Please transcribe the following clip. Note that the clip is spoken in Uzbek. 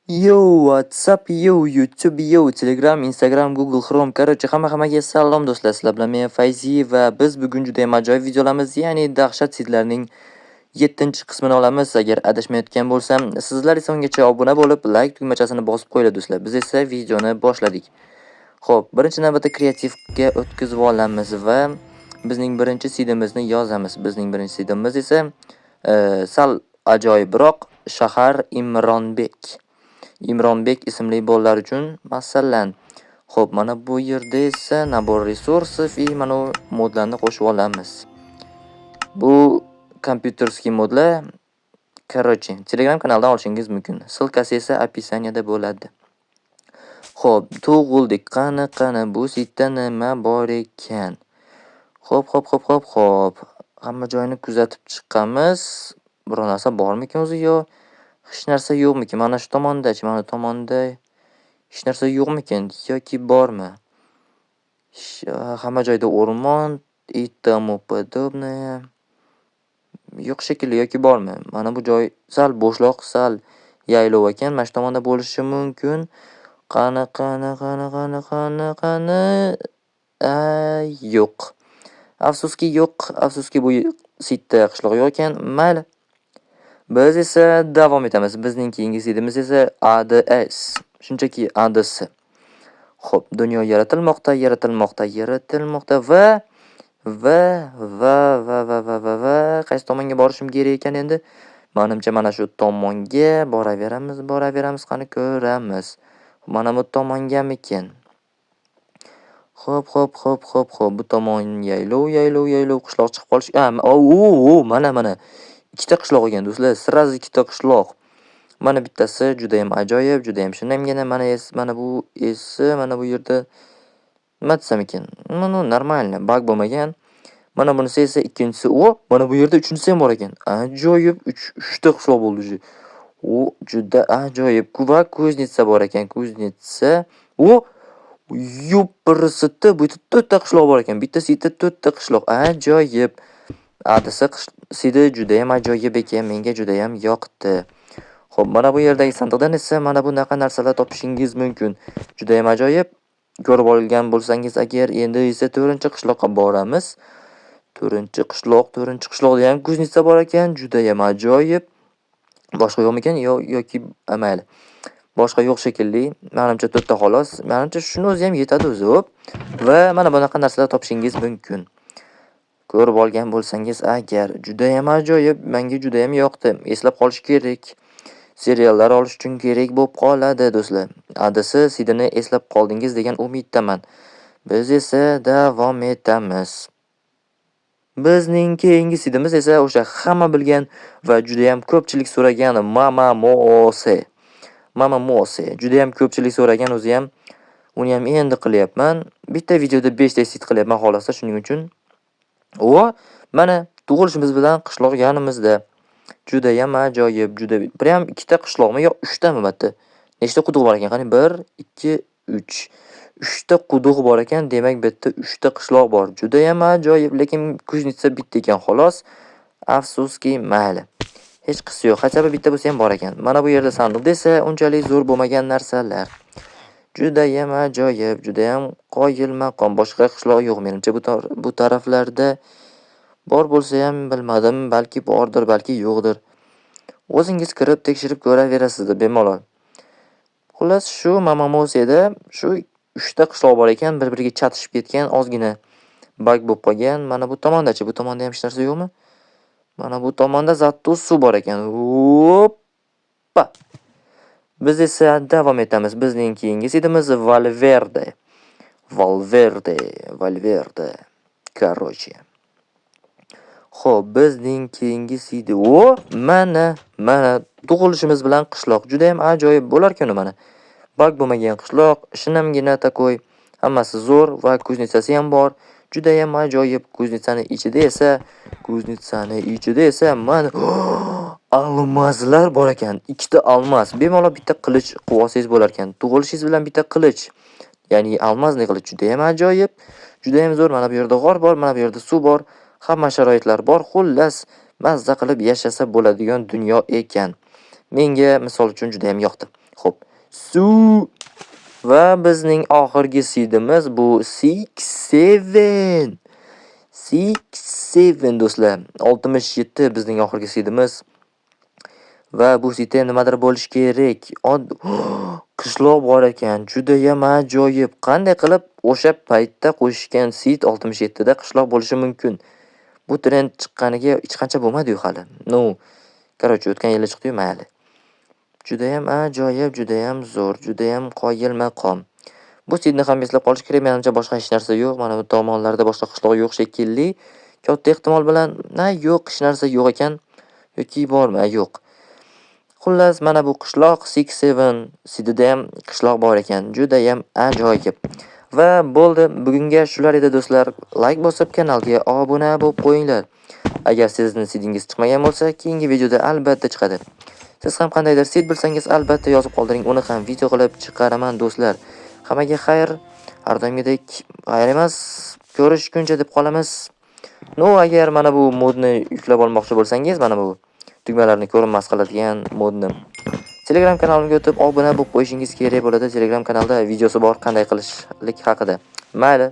Yo, WhatsApp, yo, YouTube, yo, Telegram, Instagram, Google Chrome, короче, hammaga salom do'stlar. Sizlar bilan men Fayzi va biz bugun juda ham ajoyib videolarimiz, ya'ni dahshat sidlarning 7-qismini olamiz. Agar adashmayotgan bo'lsam, sizlar esa ungacha obuna bo'lib, like tugmachasini bosib qo'yinglar do'stlar. Biz esa videoni boshladik. Xo'p, birinchi navbatda kreativga o'tkazib olamiz va bizning birinchi sidimizni yozamiz. Bizning birinchi sidimiz esa sal ajoyibroq shahar Imronbek. Imronbek ismli bolalar uchun masalan. Xo'p, mana bu yerda esa nabor resursov va mana modlarni qo'shib olamiz. Bu kompyuterskiy modlar, короче, Telegram kanalidan olishingiz mumkin. Ссылкасы esa описаниеda bo'ladi. Xo'p, tug'ildik. Qani bu sitda nima bor ekan? Xo'p. Hamma joyni kuzatib chiqamiz. Biror narsa bormikan o'zi yo hech narsa yo'qmikan? Mana shu tomonda-chi, mana tomonda hech narsa yo'qmikan yoki bormi? Hamma joyda o'rmon и тому подобное. Yo'q shekilli yoki bormi? Mana bu joy sal bo'shloq, sal yaylov ekan. Mana shu tomonda bo'lishi mumkin. Qani. Yo'q. Afsuski yo'q. Afsuski bu sitda qishloq yo'q ekan. Mayli. Biz esa davom etamiz. Bizning keyingi sidimiz esa ADS. Shunchaki ADS. Xo'p, dunyo yaratilmoqda va qaysi tomonga borishim kerak ekan endi? Menimcha mana shu tomonga boraveramiz, qani ko'ramiz. Mana bu tomongamikan? Xo'p. Bu tomon yaylov qishloq chiqib qolish. Mana. Ikkita qishloq ekan do'stlar. Sraz ikkita qishloq. Mana bittasi juda ham ajoyib, juda ham shinamgina. Mana bu esa mana bu yerda nima desam ekan? Mana normalniy, bug bo'lmagan. Mana bunisi esa ikkinchisi. Mana bu yerda uchinchisi ham bor ekan. Ajoyib, 3 ta qishloq bo'ldi. Juda ajoyib. Va kuznitsa bor ekan. Kuznitsa. Yo'pirisi bu yerda 4 ta qishloq bor ekan. Bittasida 4 ta qishloq. Ajoyib. Adisi sidi juda ham ajoyib ekan. Menga juda ham yoqdi. Xo'p, mana bu yerdagi sandiqdan esa mana bunaqa narsalar topishingiz mumkin. Juda ham ajoyib. Ko'rib olgan bo'lsangiz agar, endi esa 4-qishloqqa boramiz. 4-qishloqda ham kuznitsa bor ekan. Juda ham ajoyib. Boshqa yo'qmikan? Yoki mayli. Boshqa yo'q shekilli. Menimcha 4 ta xolos. Menimcha shuni o'zi ham yetadi o'zi. Va mana bunaqa narsalar topishingiz mumkin. Ko'rib olgan bo'lsangiz agar, juda ham ajoyib, menga juda ham yoqdi. Eslab qolish kerak. Seriallar olish uchun kerak bo'lib qoladi do'stlar. Adisi sidini eslab qoldingiz degan umiddaman. Biz esa davom etamiz. Bizning keyingi sidimiz esa o'sha hamma bilgan va juda ham ko'pchilik so'ragan Mama Mose. Juda ham ko'pchilik so'ragan o'zi ham. Uni ham endi qilyapman. Bitta videoda 5 ta sid qilyapman xolos, shuning uchun. Mana tug'ilishimiz bilan qishloq yanimizda. Juda ham ajoyib, prям ikkita qishloqmi yo 3 tami batta? Nechta quduq bor ekan? Qani 1, 2, 3. 3 ta quduq bor ekan, demak bitta 3 ta qishloq bor. Juda ham ajoyib, lekin kuznitsa bitta ekan xolos. Afsuski mayli. Hech qisi yo'q. Hachaba bitta bo'lsa ham bor ekan. Mana bu yerda sandiq desa, unchalik zo'r bo'lmagan narsalar. Juda ham ajoyib, juda ham qoyil maqom. Boshqa qishloq yo'q menimcha bu taraflarda. Bor bo'lsa ham bilmadim, balki bordir, balki yo'qdir. O'zingiz kirib tekshirib ko'raverasiz bemalol. Xullas shu Mamamoseda shu 3 ta qishloq bor ekan, bir-biriga chatishib ketgan, ozgina bug bo'lib qolgan. Mana bu tomonda-chi, bu tomonda ham hech narsa yo'qmi? Mana bu tomonda zattu suv bor ekan. Hoppa. Biz esa davom etamiz. Bizning keyingi sidimiz Valverde. Короче. Xo'p, bizning keyingi sidi. Mana tug'ilishimiz bilan qishloq juda ham ajoyib bo'lar-ku mana. Bug bo'lmagan qishloq, shinamgina takoy, hammasi zo'r va kuznitsasi ham bor. Juda ham ajoyib. Kuznitsaning ichida esa mana almazlar bor ekan. 2 ta almaz. Bemalol bitta qilich qilib olsangiz bo'lar ekan. Tug'ilishingiz bilan bitta qilich. Ya'ni almazni qilich juda ham ajoyib. Juda ham zo'r. Mana bu yerda g'or bor, mana bu yerda suv bor. Hamma sharoitlar bor. Xullas, mazza qilib yashasa bo'ladigan dunyo ekan. Menga misol uchun juda ham yoqdi. Xo'p, suv va bizning oxirgi seedimiz bu 67. 67 do'stlar. 67 bizning oxirgi seedimiz. Va bu seedda nimadir bo'lish kerak. Qishloq bor ekan. Juda ham ajoyib. Qanday qilib o'sha paytda qo'shishgan seed 67 da qishloq bo'lishi mumkin? Bu trend chiqqaniga hech qancha bo'lmadi-yu hali. No, короче, o'tgan yili chiqdi-yu, mayli. Juda ham ajoyib, juda ham zo'r, juda ham qoyil maqom. Bu seedni ham eslab qolish kerak. Menimcha boshqa hech narsa yo'q. Mana bu tomonlarda boshqa qishloq yo'q shekilli. Katta ehtimol bilan yo'q, hech narsa yo'q ekan yoki bormi? Yo'q. Xullas, mana bu qishloq 67 seedida ham qishloq bor ekan. Juda ham ajoyib. Va bo'ldi, bugunga shular edi do'stlar. Like bosib kanalga obuna bo'lib qo'yinglar. Agar sizning seedingiz chiqmagan bo'lsa, keyingi videoda albatta chiqadi. Siz ham qandaydir seed bilsangiz, albatta yozib qoldiring, uni ham video qilib chiqaraman do'stlar. Hammaga xayr, har doimgidek xayr emas, ko'rishguncha deb qolamiz. No, agar mana bu modni yuklab olmoqchi bo'lsangiz, mana bu tugmalarni ko'rinmas qiladigan modni Telegram kanalimga o'tib obuna bo'lib qo'yishingiz kerak bo'ladi. Telegram kanalda videosi bor qanday qilishlik haqida. Mayli.